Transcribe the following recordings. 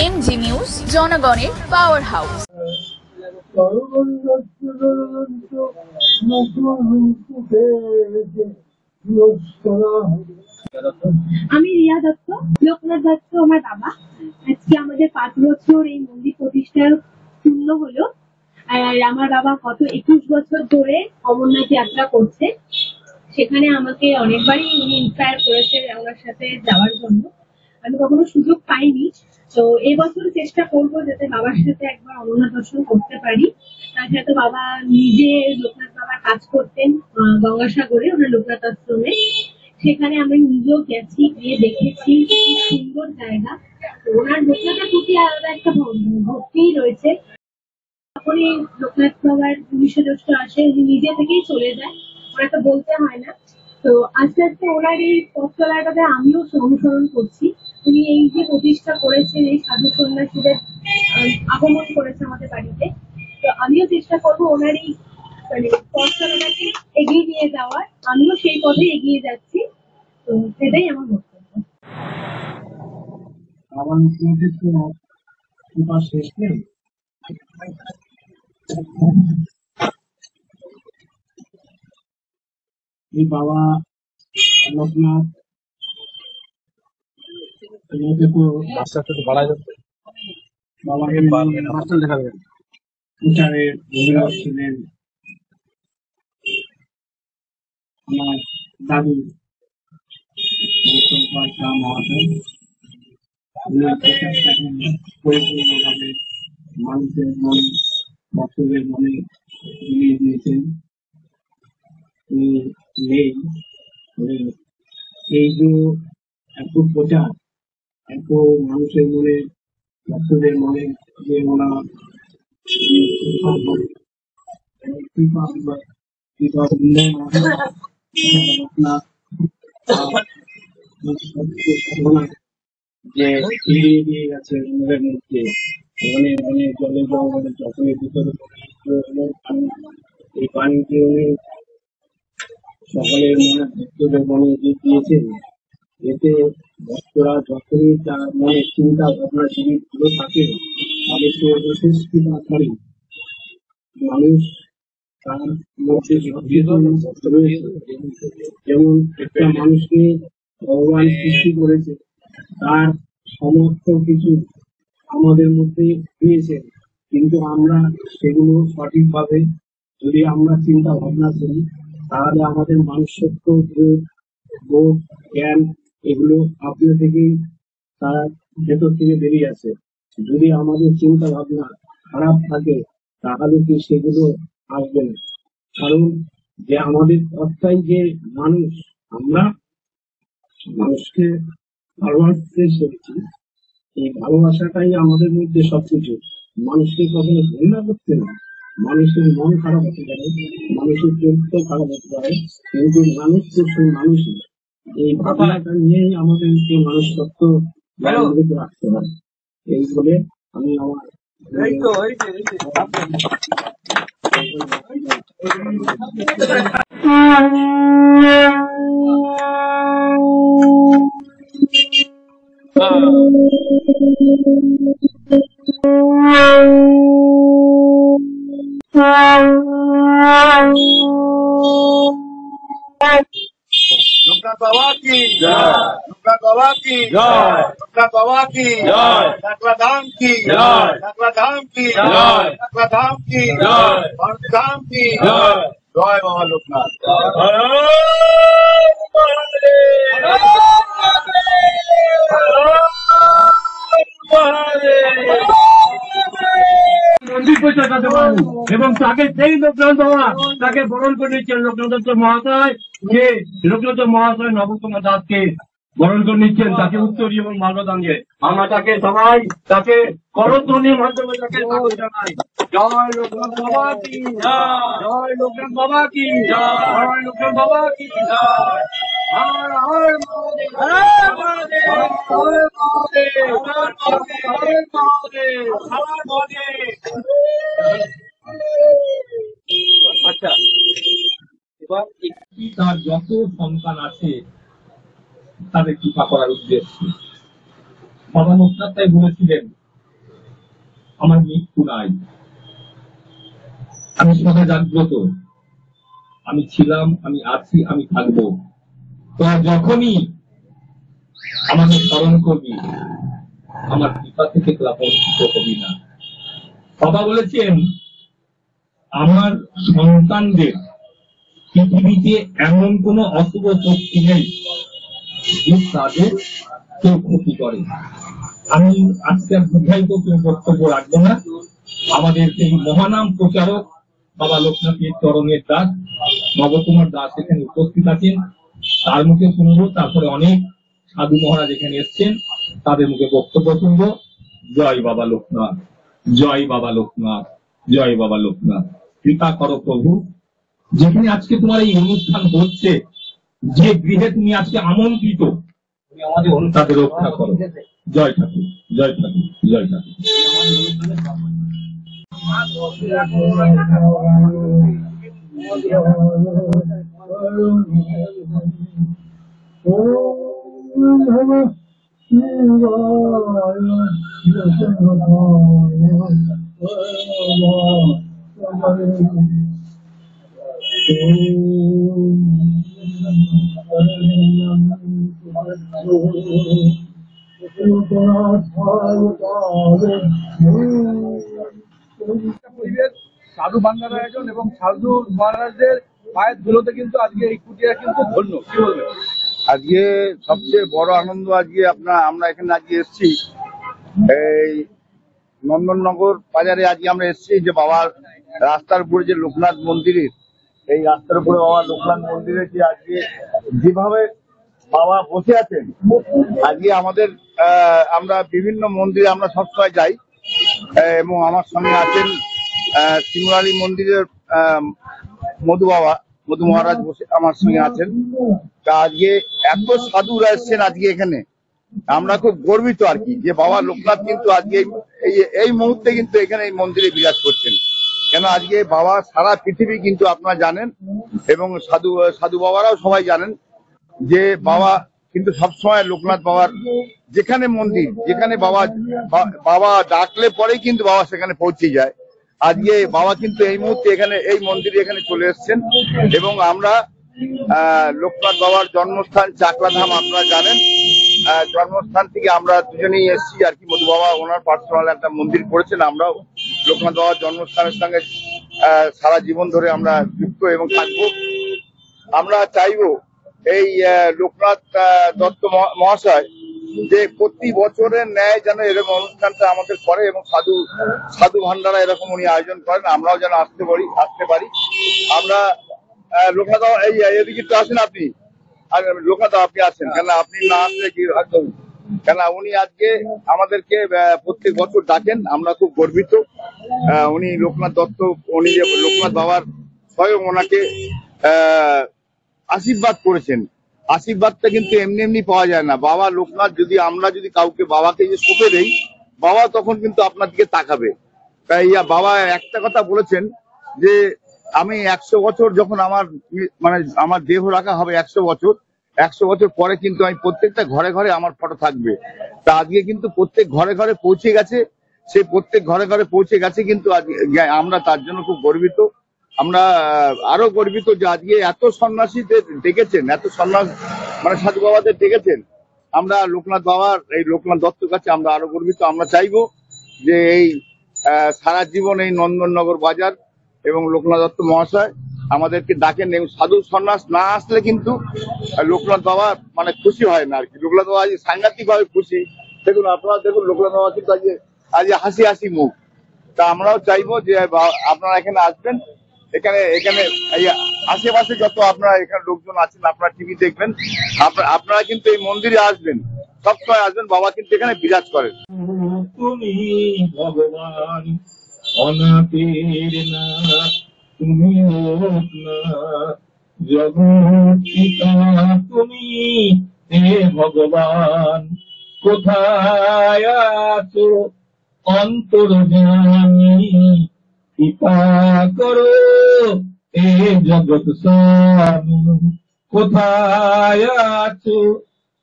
MG news, জনগণের power house. আমি রিয়া দত্ত, লোকনাথ দত্ত আমার বাবা। আজকে আমাদের 5 বছর এই মন্দির প্রতিষ্ঠার পূর্ণ হলো। আর আমার বাবা গত 21 বছর ধরে অমরনাথ যাত্রা করছে। সেখানে আমাকে অনেকবারই উনি ইন্সপায়ার করেছে ওনার সাথে যাওয়ার জন্য। আমি কখনো সুযোগ পাইনি, তো এই বছর চেষ্টা করবো যাতে বাবার সাথে একবার অমরনাথ দর্শন করতে পারি। তার সাথে বাবা নিজে লোকনাথ বাবার কাজ করতেন গঙ্গাসাগরে, ওনার লোকনাথ আশ্রমে। সেখানে আমি নিজেও গেছি, গিয়ে দেখেছি কি সুন্দর জায়গা। ওনার লোকনাথের প্রতি আলাদা একটা ভক্তিই রয়েছে। যখনই লোকনাথ বাবার 19 জ্যৈষ্ঠ আসে উনি নিজে থেকেই চলে যায়, ওনাকে বলতে হয় না। তো আস্তে আস্তে ওনার এই পথ চলাটাতে আমিও অনুসরণ করছি। উনি এই যে প্রতিষ্ঠা করেছেন, এই সাধু সন্ন্যাসীদের আগমন করেছে আমাদের বাড়িতে, তো আমিও চেষ্টা করবো ওনার এই মানে পথ চলাটাকে এগিয়ে নিয়ে যাওয়ার। আমিও সেই পথে এগিয়ে যাচ্ছি, তো সেটাই আমার বক্তব্য। আমার শেষ নেই। এই বাবা লোকনাথ বাবা ছিলেন আমার দাদু মহাশয়। পরিপূর্ণভাবে মানুষের মনে, ভক্তদের মনে মিলিয়ে দিয়েছেন। নেই এই যে এত প্রচার, এত মানুষের মনে, ভক্তদের মনে যে ওরা যে ফিরিয়ে দিয়ে গেছে আমাদের মধ্যে অনেক অনেক জলে জঙ্গলে যখনই ভিতরে এই পানিকে উনি সকলের মনে, ভক্তদের মনে দিয়েছেন। এতে ভক্তরা যখনই তার মনে চিন্তা ভাবনা জিনিসগুলো থাকে তাদের সে বিশেষ কৃপা করে। মানুষ তার মধ্যে যেমন একটা মানুষকে ভগবান সৃষ্টি করেছে, তার সমস্ত কিছু আমাদের মধ্যে দিয়েছেন, কিন্তু আমরা সেগুলো সঠিকভাবে যদি আমরা চিন্তা ভাবনা করি তাহলে আমাদের মানুষত্ব, বোধ, জ্ঞান এগুলো আপনি থেকেই তার ভেতর থেকে বেরিয়ে আসে। যদি আমাদের চিন্তা ভাবনা খারাপ থাকে তাহলে কি সেগুলো আসবে না। কারণ যে আমাদের অর্থাৎ যে মানুষ, আমরা মানুষকে ভালোবাসতে শিখেছি, এই ভালোবাসাটাই আমাদের মধ্যে সবকিছু। মানুষকে কখনো ঘৃণা করতে না। মানুষের মন খারাপ হতে পারে, মানুষের চরিত্র খারাপ হতে পারে, কিন্তু মানুষ তো মানুষই। এই ভাবনাটা নিয়েই আমাদেরকে মানুষত্ব রাখতে হয়। এই বলে আমি আমার लोकनाथ बाबा की जय, लोकनाथ बाबा की जय, लोकनाथ बाबा की जय, सकला धाम की जय, सकला धाम की जय, सकला धाम की जय, भारत धाम की जय, जय बाबा लोकनाथ। মন্দির পয়সা কাটতে পারেন এবং তাকে সেই লোকনাথ বাবা তাকে বরণ করে নিচ্ছেন। লোকনাথ মহাশয় যে লোকনাথ মহাশয় নবকুমার দাসকে বরণ করে নিচ্ছেন, তাকে উত্তরী এবং মাল্যদান দিয়ে আমরা তাকে সবাই তাকে করধ্বনির মাধ্যমে তাকে জানাই। জয় লোকনাথ বাবা কি জয়, লোকনাথ বাবা কি জয়, লোকনাথ বাবা কি জয়। হর হর মহাদেব, হর মহাদেব, হর মহাদেব, হর মহাদেব, হর মহাদেব। আচ্ছা, এবার একটি তার যত সন্তান আছে তাদের কৃপা করার উদ্দেশ্যে বাবা লোকনাথ তাই বলেছিলেন আমার মৃত্যু নাই। আমি সদা জাগ্রত, আমি ছিলাম, আমি আছি, আমি থাকবো। তো যখনই আমাকে স্মরণ করবি, আমার কৃপা থেকে বঞ্চিত হবি না। বাবা বলেছেন, আমার সন্তানদের পৃথিবীতে এমন কোন অশুভ শক্তি নেই যে তাদের কেউ ক্ষতি করে। আমি আজকে আর দীর্ঘায়িত কেউ বক্তব্য রাখবো না। আমাদের সেই মহানাম প্রচারক বাবা লোকনাথের চরণের দাস নবকুমার দাস এখানে উপস্থিত আছেন, তার মুখে শুনবো। তারপরে অনেক সাধু মহারাজ এখানে এসছেন, তাদের মুখে বক্তব্য শুনবো। জয় বাবা লোকনাথ, জয় বাবা লোকনাথ, জয় বাবা লোকনাথ। কৃপা করো প্রভু, যেখানে আজকে তোমার এই অনুষ্ঠান হচ্ছে, যে গৃহে তুমি আজকে আমন্ত্রিত, তুমি আমাদের তাদের রক্ষা করো। জয় ঠাকুর, জয় ঠাকুর, জয় ঠাকুর। পরিবেশ সাধু ভান্ডার আয়োজন এবং সাধু মহারাজদের পায়ের ধুলোতে কিন্তু আজকে এই কুটিয়া কিন্তু ধন্য। কি বলবেন? আজকে সবচেয়ে বড় আনন্দ, আজকে আমরা এখানে আজকে এসেছি এই নন্দননগর বাজারে। আজকে আমরা এসেছি যে বাবার রাস্তার উপরে যে লোকনাথ মন্দিরের, এই রাস্তার উপরে বাবা লোকনাথ মন্দিরে যে আজকে যেভাবে বাবা বসে আছেন, আজকে আমাদের আমরা বিভিন্ন মন্দিরে আমরা সবসময় যাই এবং আমার সঙ্গে আছেন সিমরালি মন্দিরের মধু বাবা, মধু মহারাজ বসে আমার সঙ্গে আছেন। তা আজকে এত সাধুরা এসছেন আজকে এখানে, আমরা খুব গর্বিত আর কি যে বাবা লোকনাথ কিন্তু আজকে এই মুহূর্তে কিন্তু এখানে এই মন্দিরে বিরাজ করছেন। কেন আজকে বাবা সারা পৃথিবী কিন্তু আপনারা জানেন এবং সাধু বাবারাও সবাই জানেন যে বাবা কিন্তু সবসময় লোকনাথ বাবার যেখানে মন্দির, যেখানে বাবা ডাকলে পরেই কিন্তু বাবা সেখানে পৌঁছে যায়। আজকে বাবা কিন্তু এই মুহূর্তে এখানে এই মন্দিরে এখানে চলে এসছেন এবং আমরা লোকনাথ বাবার জন্মস্থান চাকলাধাম আপনারা জানেন, জন্মস্থান থেকে আমরা দুজনেই এসেছি আর কি। মধু বাবা ওনার পার্সোনাল একটা মন্দির করেছেন, আমরাও লোকনাথ বাবার জন্মস্থানের সঙ্গে সারা জীবন ধরে আমরা যুক্ত এবং থাকবো। আমরা চাইবো এই লোকনাথ দত্ত মহাশয় যে প্রতি বছরের ন্যায় যেন এরকম অনুষ্ঠানটা আমাদের করে এবং সাধু ভান্ডারা এরকম উনি আয়োজন করেন, আমরাও যেন আসতে পারি। আমরা লোকনাথ এই এদিকে তো আসেন আপনি, আর লোকনাথ আপনি আসেন, কেন আপনি না আসলে কি একদম, কেন উনি আজকে আমাদেরকে প্রত্যেক বছর ডাকেন, আমরা খুব গর্বিত। উনি লোকনাথ দত্ত, উনি যে লোকনাথ বাবার স্বয়ং ওনাকে আশীর্বাদ করেছেন। আশীর্বাদটা কিন্তু এমনি এমনি পাওয়া যায় না। বাবা লোকনাথ আমরা যদি কাউকে বাবাকে যে সঁপে দেই, বাবা তখন কিন্তু আপনার দিকে তাকাবে। তাই বাবা একটা কথা বলেছেন যে আমি 100 বছর যখন আমার দেহ রাখা হবে 100 বছর পরে কিন্তু আমি প্রত্যেকটা ঘরে ঘরে আমার ফটো থাকবে। তা আজকে কিন্তু প্রত্যেক ঘরে ঘরে পৌঁছে গেছে, সেই প্রত্যেক ঘরে ঘরে পৌঁছে গেছে কিন্তু আমরা তার জন্য খুব গর্বিত। আমরা আরো গর্বিত যে আজকে এত সন্ন্যাসীদের ডেকেছেন, এত সন্ন্যাস সাধু বাবাদের ডেকেছেন। আমরা লোকনাথ বাবার এই লোকনাথ দত্তর কাছে আমরা আরো গর্বিত। আমরা চাইবো যে এই সারা জীবন এই নন্দননগর বাজার এবং লোকনাথ দত্ত মহাশয় আমাদেরকে ডাকেন এবং সাধু সন্ন্যাস না আসলে কিন্তু লোকনাথ বাবা খুশি হয় না আর কি। লোকনাথ বাবা আজ সাংঘাতিক ভাবে খুশি। দেখুন আপনারা দেখুন, লোকনাথ বাবা কিন্তু আজ হাসি হাসি মুখ। তা আমরাও চাইবো যে আপনারা এখানে আসবেন, এখানে এই আশেপাশে যত আপনারা এখানে লোকজন আছেন, আপনারা টিভি দেখবেন, আপনারা কিন্তু এই মন্দিরে আসবেন, সবসময় আসবেন। বাবা কিন্তু এখানে বিরাজ করেন। তুমি ভগবান অনাথের না, তুমি জগৎ পিতা, তুমি হে ভগবান। কোথায় আছো অন্তর্যামী, কৃপা করো হে জগৎ স্বামী। কোথায় আছো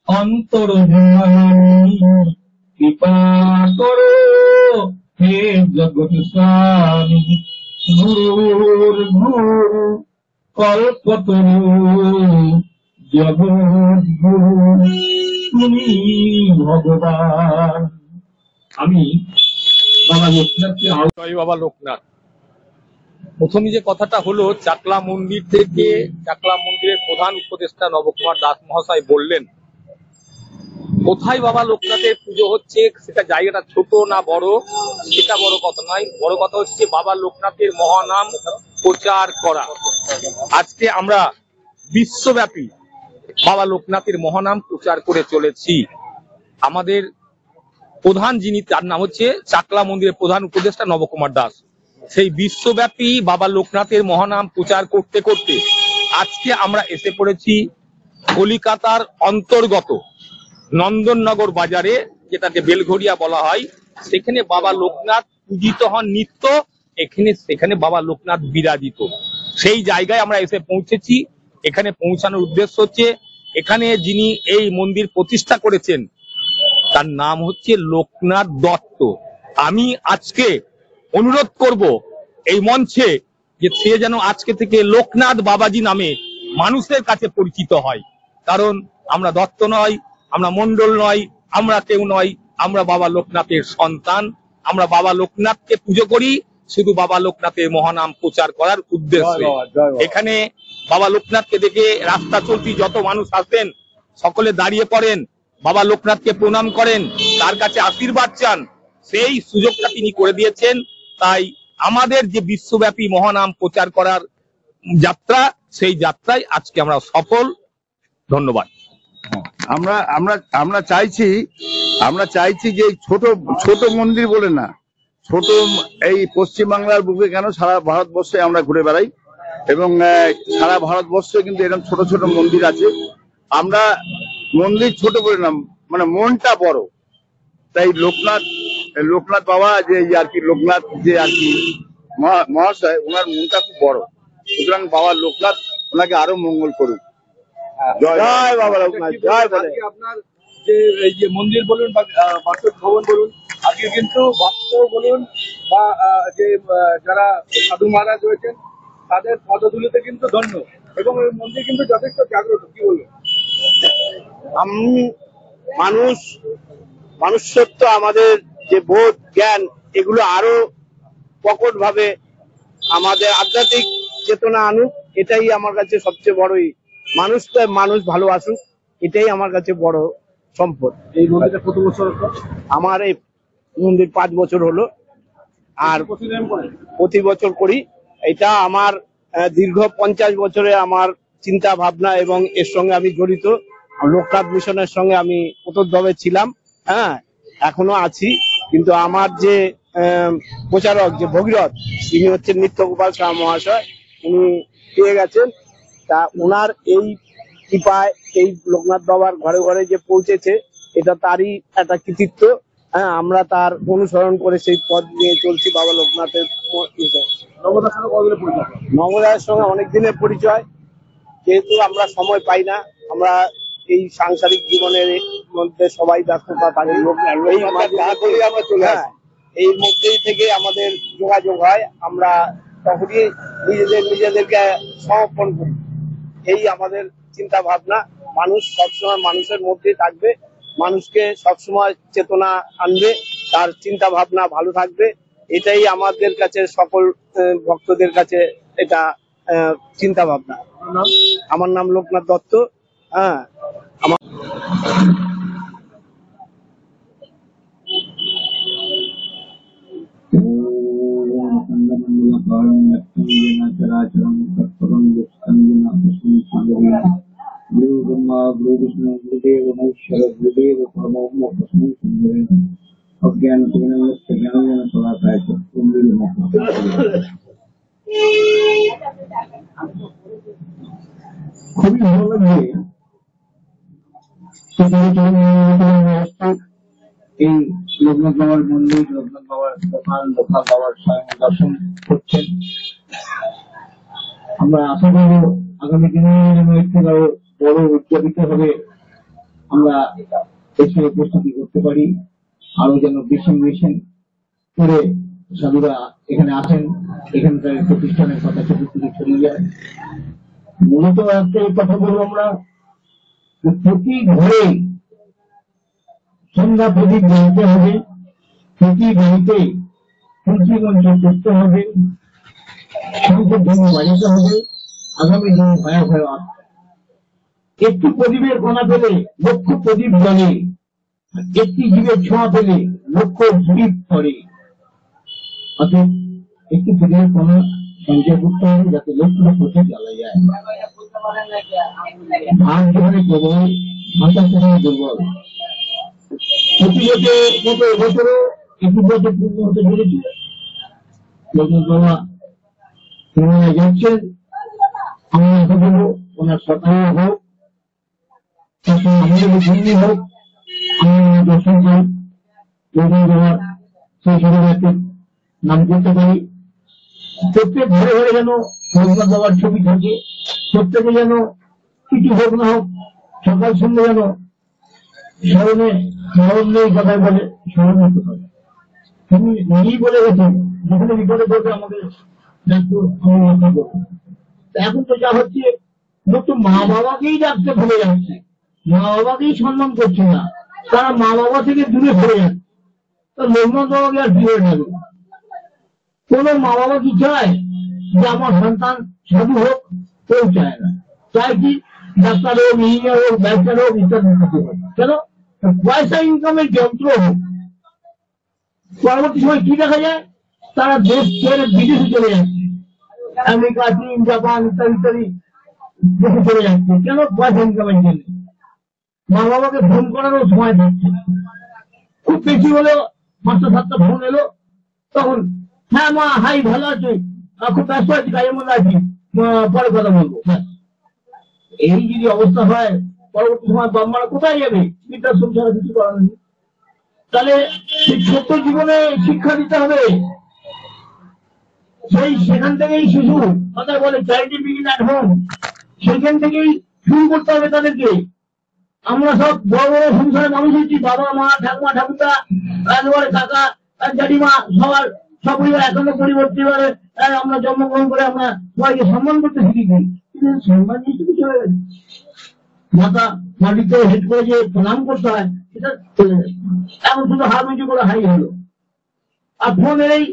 অন্তর্যামী, কৃপা করো হে জগৎ স্বামী ঘোর ঘোর কল্পতরু জগৎ গুরু তুমি ভগবান। আমি বাবা লোকনাথকে জয় বাবা লোকনাথ। প্রথমে যে কথাটা হলো, চাকলা মন্দির থেকে, চাকলা মন্দিরের প্রধান উপদেষ্টা নবকুমার দাস মহাশয় বললেন কোথায় বাবা লোকনাথের পুজো হচ্ছে, সেটা জায়গাটা ছোট না বড় সেটা বড় কথা নয়, বড় কথা হচ্ছে বাবা লোকনাথের মহানাম প্রচার করা। আজকে আমরা বিশ্বব্যাপী বাবা লোকনাথের মহানাম প্রচার করে চলেছি। আমাদের প্রধান যিনি, তার নাম হচ্ছে চাকলা মন্দিরের প্রধান উপদেষ্টা নবকুমার দাস। সেই বিশ্বব্যাপী বাবা লোকনাথের মহানাম প্রচার করতে করতে আজকে আমরা এসে পড়েছি কলিকাতার অন্তর্গত নন্দননগর বাজারে, যেটাকে বেলঘড়িয়া বলা হয়। সেখানে বাবা লোকনাথ পূজিত হন নিত্য, সেখানে বাবা লোকনাথ বিরাজিত। সেই জায়গায় আমরা এসে পৌঁছেছি। এখানে পৌঁছানোর উদ্দেশ্য হচ্ছে, এখানে যিনি এই মন্দির প্রতিষ্ঠা করেছেন তার নাম হচ্ছে লোকনাথ দত্ত। আমি আজকে অনুরোধ করব এই মঞ্চে যে সে যেন আজকে থেকে লোকনাথ বাবাজি নামে মানুষের কাছে পরিচিত হয়। কারণ আমরা দত্ত নয়, আমরা মন্ডল নয়, আমরা কেউ নয়, আমরা বাবা লোকনাথের সন্তান। আমরা বাবা লোকনাথকে পুজো করি শুধু বাবা লোকনাথের মহানাম প্রচার করার উদ্দেশ্যে। এখানে বাবা লোকনাথকে দেখে রাস্তা চলতি যত মানুষ আসেন সকলে দাঁড়িয়ে পড়েন, বাবা লোকনাথকে প্রণাম করেন, তার কাছে আশীর্বাদ চান। সেই সুযোগটা তিনি করে দিয়েছেন। তাই আমাদের যে বিশ্বব্যাপী মহানাম প্রচার করার যাত্রা, সেই যাত্রায় আজকে আমরা সফল। ধন্যবাদ। আমরা আমরা আমরা চাইছি যে ছোট ছোট মন্দির বলে না, ছোট এই পশ্চিমবাংলার বুকে কেন সারা ভারতবর্ষে আমরা ঘুরে বেড়াই, এবং সারা ভারতবর্ষে কিন্তু এরকম ছোট ছোট মন্দির আছে। আমরা মন্দির ছোট বলে না, মানে মনটা বড়। তাই লোকনাথ বাবা যে আর কি, লোকনাথ যে আর কি মহাশয়, ওনার মনটা খুব বড়। সুতরাং বাবা লোকনাথ ওনাকে আরো মঙ্গল করুক। জয় বাবা লোকনাথ, জয় বলে। আপনার যে এই যে মন্দির বলুন বা বাস্তব ভবন বলুন, আজকে কিন্তু ভক্ত বলুন বা যে যারা সাধু মহারাজ রয়েছেন তাদের পদধূলিতে কিন্তু ধন্য, এবং এই মন্দির কিন্তু যথেষ্ট জাগ্রত। কি বলবেন? মানুষত্ব, আমাদের যে বোধ জ্ঞান, এগুলো আরো প্রকট ভাবে আমাদের আধ্যাত্মিক চেতনা আনুক, এটাই আমার কাছে সবচেয়ে বড়ই। মানুষ ভালোবাসুক, এটাই আমার কাছে বড় সম্পদ। এই মন্দিরটা কত বছর? আমার এই মন্দির 5 বছর হলো, আর প্রতি বছর করি। এটা আমার দীর্ঘ 50 বছরে আমার চিন্তা ভাবনা, এবং এর সঙ্গে আমি জড়িত। লোকনাথ মিশনের সঙ্গে আমি ওতপ্রোতভাবে ছিলাম, হ্যাঁ, এখনো আছি। কিন্তু আমার যে প্রচারক, যে ভগীরথ, তিনি হচ্ছেন নিত্যগোপাল শাহ মহাশয়। উনি পেয়ে গেছেন, তা ওনার এই কৃপায় এই লোকনাথ বাবার ঘরে ঘরে যে পৌঁছেছে, এটা তারই একটা কৃতিত্ব। হ্যাঁ, আমরা তার অনুসরণ করে সেই পথ নিয়ে চলছি বাবা লোকনাথের। নবদায়ের সঙ্গে অনেক দিনের পরিচয়, যেহেতু আমরা সময় পাই না, আমরা এই সাংসারিক জীবনের মধ্যে সবাই ব্যস্ততা থাকে, এই মধ্যেই থেকে আমাদের যোগাযোগ হয়। আমরা তখনই নিজেদেরকে সমর্পণ করি। এই আমাদের চিন্তা ভাবনা। মানুষ সবসময় মানুষের মধ্যেই থাকবে, মানুষকে সবসময় চেতনা আনবে, তার চিন্তা ভাবনা ভালো থাকবে। এটাই আমাদের কাছে, সকল ভক্তদের কাছে এটা চিন্তা ভাবনা। আমার নাম লোকনাথ দত্ত। হ্যাঁ, गुरु ब्रह्मा गुरु विष्णु गुरुदेव महेश्वर गुरुदेव परमो अज्ञान খুবই ভালো লাগে এই লোকনাথ বাবার মন্দির, লোকনাথ বাবার দোকান, লোকনাথ বাবার স্বয়ং দর্শন করছেন। আমরা আশা করব আগামী দিনে যেন একটু বড় উদ্যোগিত হবে, আমরা এসে প্রস্তুতি করতে পারি, আরো যেন বেশি করে সাধুরা এখানে আসেন, এখানকার প্রতিষ্ঠানের কথা চতুর্দিকে ছড়িয়ে যায়। মূলত একটা কথা বলবো আমরা, প্রতি ঘরে সন্ধ্যা প্রদীপ জ্বালতে হবে, প্রতি বাড়িতে তুলসী মঞ্চ করতে হবে, শঙ্কর ধ্বনি বাজাতে হবে। আগামী দিন ভয়াবহ আসছে। একটু প্রদীপের কণা পেলে লক্ষ প্রদীপ জ্বলে, একটি জীবের ছোঁয়া পেলে লক্ষ জীব করে। অর্থাৎ একটু প্রদীপের কণা সঞ্চয় করতে হবে যাতে লক্ষ প্রদীপ জ্বালা যায়। ভাগ যেখানে প্রবল, ভাষা সেখানে দুর্বল। প্রতি বছর মতো এবছরও 21 বছর পূর্ণ হতে চলেছে। লোকনাথ বাবা পুনরায় যাচ্ছেন। আমি আশা করবো ওনার সকালে হোক, আমাদের দিল্লি হোক, আমরা দর্শন করি লোকনাথ বাবার সেই সবার একটা নাম করতে পারি। প্রত্যেক ঘরে ঘরে যেন লোকনাথ বাবার ছবি থাকে, প্রত্যেকে যেন কিছু হোক না হোক সকাল সন্ধ্যে যেন স্মরণ নেই কথায় বলে স্মরণ হতে পারে। তিনি নিজেই বলে গেছেন যেখানে বিপদে পড়বে আমাদের এখন তো যা হচ্ছে লোক তো মা বাবাকেই ডাকতে ভুলে যাচ্ছে, মা বাবাকেই সম্মান করছে না, তারা মা বাবা থেকে দূরে সরে যাচ্ছে। তো লোকনাথ বাবাকে আর দূরে নেবে কোন মা বাবা কি চায় যে আমার সন্তান সাধু হোক? কেউ চায় না। চায় কি ডাক্তার হোক, ইঞ্জিনিয়ার হোক, ব্যারিস্টার হোক, ইত্যাদি হোক। কেন? পয়সা ইনকামের যন্ত্র হোক। পরবর্তী সময় কি দেখা যায়? তারা দেশ ছেড়ে বিদেশে চলে যাচ্ছে, আমেরিকা, চীন, জাপান ইত্যাদি ইত্যাদি দেশে চলে যাচ্ছে। কেন? পয়সা ইনকামের জন্য। মা বাবাকে ফোন করারও সময় দিচ্ছে। খুব বেশি হলেও 5-7টা ফোন এলো, তখন হ্যাঁ মা, হাই ভালো আছি, খুব ব্যস্ত আছি, কাজের মধ্যে আছি, পরে কথা বলবো। এই যদি অবস্থা হয় পরবর্তী সময় বাপ মারা কোথায় যাবে? বৃদ্ধাশ্রম ছাড়া কিছু করার নেই। তাহলে সেই ছোট্ট জীবনে শিক্ষা দিতে হবে। সেখান থেকেই শিশু কথা বলে চাইল্ড বিগিন অ্যাট হোম, সেখান থেকেই শুরু করতে হবে তাদেরকে। আমরা সব বড় বড় সংসারে মানুষ হচ্ছি, বাবা মা ঠাকুমা ঠাকুরদা একেবারে কাকা জাডিমা সবার সব পরিবার এখনো পরিবর্তন এবারে আমরা জন্মগ্রহণ করে আমরা সবাইকে সম্মান করতে শিখেছি, কিন্তু সম্মান নিয়ে চলে গেছে। মাথা মাটিতে হেড করে যে প্রণাম করতে হয় সেটা চলে যাচ্ছে। এখন শুধু হাত উঁচু করে হাই হলো। আর ফোন এলেই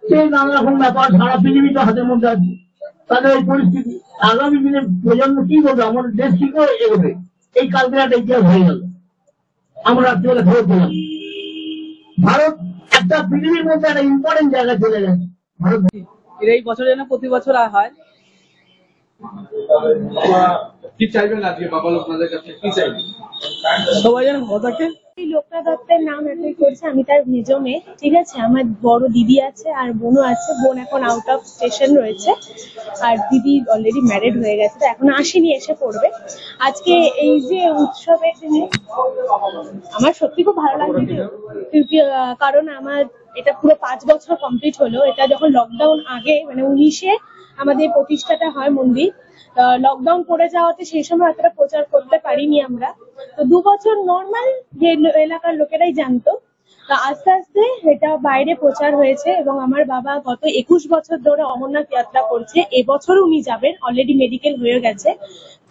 সেই নানা রকম ব্যাপার, সারা পৃথিবী তো হাতের মধ্যে আছে। তাদের এই পরিস্থিতি আগামী দিনে প্রজন্ম কি করবে? আমাদের দেশ কি করে এগোবে? এই কালকে একটা ইতিহাস হয়ে গেল। আমরা রাত্রিবেলা খবর পেলাম ভারত একটা পৃথিবীর মধ্যে একটা ইম্পর্টেন্ট জায়গায় চলে গেছে। ভারত এই বছর যেন প্রতি বছর হয়। কি চাইবেন আজকে বাবা লোকনাথের কাছে? কি চাইবেন? সবাই যেন ভালো থাকে। লোকনাথ দত্তের নাম এতই করছে, আমি তার মেজো মেয়ে, ঠিক আছে। আমার বড় দিদি আছে আর বোনও আছে। বোন এখন আউট অফ স্টেশন রয়েছে আর দিদি অলরেডি ম্যারিড হয়ে গেছে, তো এখন আসেনি, এসে পড়বে। আজকে এই যে উৎসবের দিনে আমার সত্যি খুব ভালো লাগছে, কারণ আমার এটা পুরো 5 বছর কমপ্লিট হলো। এটা যখন লকডাউন আগে মানে 19-এ আমাদের প্রতিষ্ঠাটা হয় মন্দির। লকডাউন পড়ে যাওয়াতে সেই সময় অতটা প্রচার করতে পারিনি আমরা। তো 2 বছর নর্মাল যে এলাকার লোকেরাই জানতো। তো আস্তে আস্তে এটা বাইরে প্রচার হয়েছে এবং আমার বাবা গত 21 বছর ধরে অমরনাথ যাত্রা করছে। এবছরও উনি যাবেন, অলরেডি মেডিকেল হয়ে গেছে।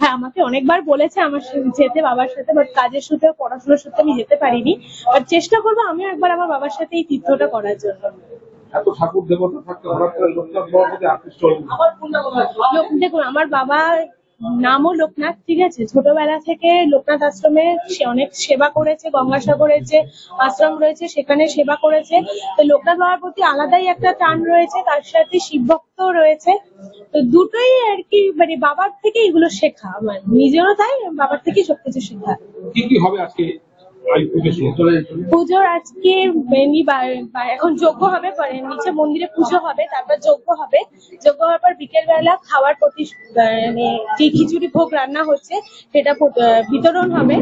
হ্যাঁ, আমাকে অনেকবার বলেছে আমার যেতে বাবার সাথে, বাট কাজের সূত্রে পড়াশোনার সূত্রে আমি যেতে পারিনি। বাট চেষ্টা করবো আমিও একবার আমার বাবার সাথে এই তীর্থটা করার জন্য। এত ঠাকুর দেবতা থাকতে হঠাৎ করে লোকনাথ বাবার প্রতি আকৃষ্ট হলেন? দেখুন, আমার বাবা নামও লোকনাথ, ঠিক আছে। ছোটবেলা থেকে লোকনাথ আশ্রমে সে অনেক সেবা করেছে, গঙ্গাসাগরের যে আশ্রম রয়েছে সেখানে সেবা করেছে। তো লোকনাথ বাবার প্রতি আলাদাই একটা টান রয়েছে, তার সাথে শিব ভক্ত রয়েছে। তো দুটোই আর কি, মানে বাবার থেকে এগুলো শেখা, আমার নিজেরও তাই, বাবার থেকে সবকিছু শেখা। কি কি হবে আজকে পুজোর? আজকে মেনলি এখন যজ্ঞ হবে, নিচে মন্দিরে পুজো হবে, তারপর যজ্ঞ হবে। যজ্ঞ হওয়ার পর বিকেল বেলা খাওয়ার মানে যে খিচুড়ি ভোগ রান্না হচ্ছে সেটা বিতরণ হবে।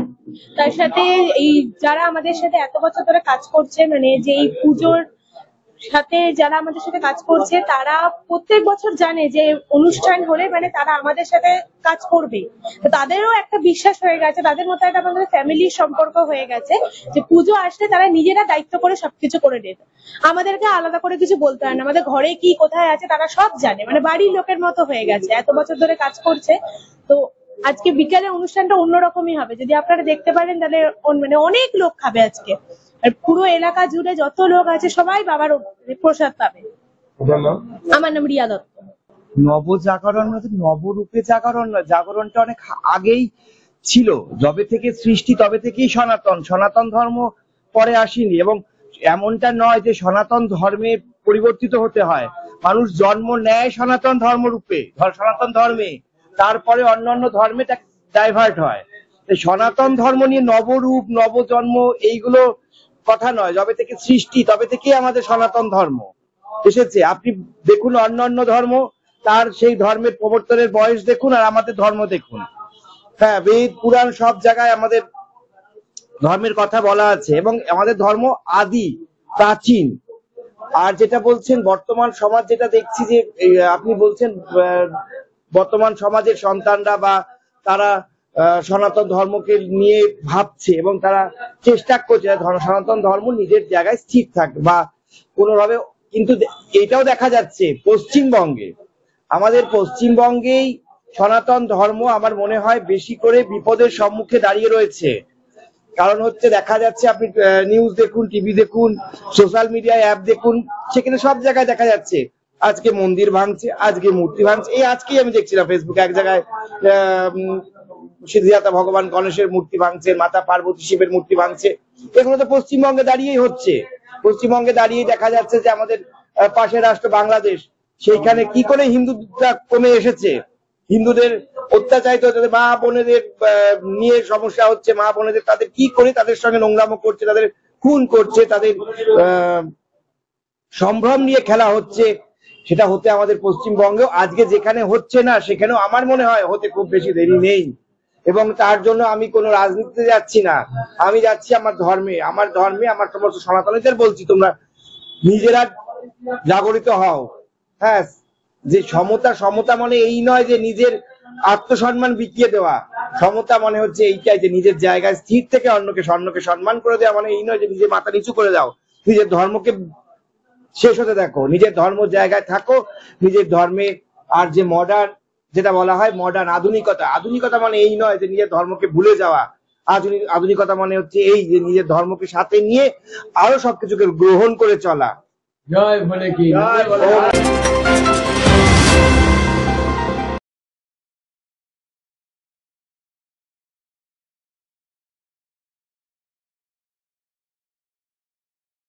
তার সাথে এই যারা আমাদের সাথে এত বছর ধরে কাজ করছে, মানে যে এই পুজোর সাথে যারা আমাদের সাথে কাজ করছে তারা প্রত্যেক বছর জানে যে অনুষ্ঠান হলে মানে তারা আমাদের সাথে কাজ করবে, তো তাদেরও একটা বিশ্বাস হয়ে গেছে, তাদের মতো একটা আমাদের ফ্যামিলির সম্পর্ক হয়ে গেছে যে পুজো আসলে তারা নিজেরা দায়িত্ব করে সবকিছু করে নেবে, আমাদেরকে আলাদা করে কিছু বলতে হয় না, আমাদের ঘরে কি কোথায় আছে তারা সব জানে, মানে বাড়ির লোকের মতো হয়ে গেছে, এত বছর ধরে কাজ করছে। তো আজকে বিকেলে অনুষ্ঠানটা অন্যরকমই হবে, যদি আপনারা দেখতে পারেন তাহলে মানে অনেক লোক খাবে আজকে, আর পুরো এলাকা জুড়ে যত লোক আছে সবাই বাবার প্রসাদ পাবে। আমার নাম রিয়া দত্ত। নবজাগরণ নবরূপে জাগরণ না, জাগরণটা অনেক আগেই ছিল, যবে থেকে সৃষ্টি তবে থেকেই সনাতন ধর্ম পরে আসেনি, এবং এমনটা নয় যে সনাতন ধর্মে পরিবর্তিত হতে হয়, মানুষ জন্ম নেয় সনাতন ধর্মরূপে, সনাতন ধর্মে, তারপরে অন্যান্য ধর্মে ডাইভার্ট হয়। সনাতন ধর্ম নিয়ে নবরূপ নবজন্ম এইগুলো কথা নয়, যবে থেকে সৃষ্টি তবে থেকেই আমাদের সনাতন ধর্ম এসেছে। আপনি দেখুন অন্যান্য ধর্ম, তার সেই ধর্মের প্রবর্তনের বয়স দেখুন, আর আমাদের ধর্ম দেখুন। হ্যাঁ, বেদ পুরাণ সব জায়গায় আমাদের ধর্মের কথা বলা আছে, এবং আমাদের ধর্ম আদি প্রাচীন। আর যেটা বলছেন বর্তমান সমাজ, যেটা দেখছি যে আপনি বলছেন বর্তমান সমাজের সন্তানরা বা তারা সনাতন ধর্মকে নিয়ে ভাবছে এবং তারা চেষ্টা করছে সনাতন ধর্ম নিজের জায়গায় স্থির থাকবে বা কোনোভাবে, কিন্তু এটাও দেখা যাচ্ছে পশ্চিমবঙ্গে, আমাদের পশ্চিমবঙ্গেই সনাতন ধর্ম আমার মনে হয় বেশি করে বিপদের সম্মুখে দাঁড়িয়ে রয়েছে। কারণ হচ্ছে দেখা যাচ্ছে, আপনি নিউজ দেখুন, টিভি দেখুন, সোশ্যাল মিডিয়া অ্যাপ দেখুন, সেখানে সব জায়গায় দেখা যাচ্ছে আজকে মন্দির ভাঙছে, আজকে মূর্তি ভাঙছে। এই আজকেই আমি দেখছিলাম ফেসবুকে এক জায়গায় সিদ্ধিদাতা ভগবান গণেশের মূর্তি ভাঙছে, মাতা পার্বতী শিবের মূর্তি ভাঙছে। এগুলো তো পশ্চিমবঙ্গে দাঁড়িয়েই হচ্ছে। পশ্চিমবঙ্গে দাঁড়িয়ে দেখা যাচ্ছে যে আমাদের পাশের রাষ্ট্র বাংলাদেশ, সেইখানে কি করে হিন্দুরা কমে এসেছে, হিন্দুদের অত্যাচারিত হচ্ছে, মা বোনেদের নিয়ে সমস্যা হচ্ছে, মা বোনেদের তাদের কি করে তাদের সঙ্গে নোংরামো করছে, তাদের খুন করছে, তাদের সম্ভ্রম নিয়ে খেলা হচ্ছে, সেটা হতে আমাদের পশ্চিমবঙ্গেও আজকে যেখানে হচ্ছে না সেখানেও আমার মনে হয় হতে খুব বেশি দেরি নেই। এবং তার জন্য আমি কোনো রাজনীতিতে যাচ্ছি না, আমি যাচ্ছি আমার ধর্মে, আমার সমস্ত সনাতনীদের বলছি তোমরা নিজেরা জাগরিত হও। হ্যাঁ, যে সমতা মানে এই নয় যে নিজের আত্মসম্মান বিকিয়ে দেওয়া, সমতা মানে হচ্ছে এইটাই যে নিজের জায়গায় স্থির থেকে অন্যকে সম্মান করে দেওয়া, মানে এই নয় যে নিজের মাথা নিচু করে দাও, নিজের ধর্মকে শেষ হতে দেখো, নিজের ধর্ম জায়গায় থাকো, নিজের ধর্মে। আর যে মডার্ন, যেটা বলা হয় মডার্ন আধুনিকতা মানে এই নয় যে নিজের ধর্মকে ভুলে যাওয়া, আধুনিকতা মানে হচ্ছে এই যে নিজের ধর্মকে সাথে নিয়ে আরো সবকিছুকে গ্রহণ করে চলা। জয় ভোলে কি।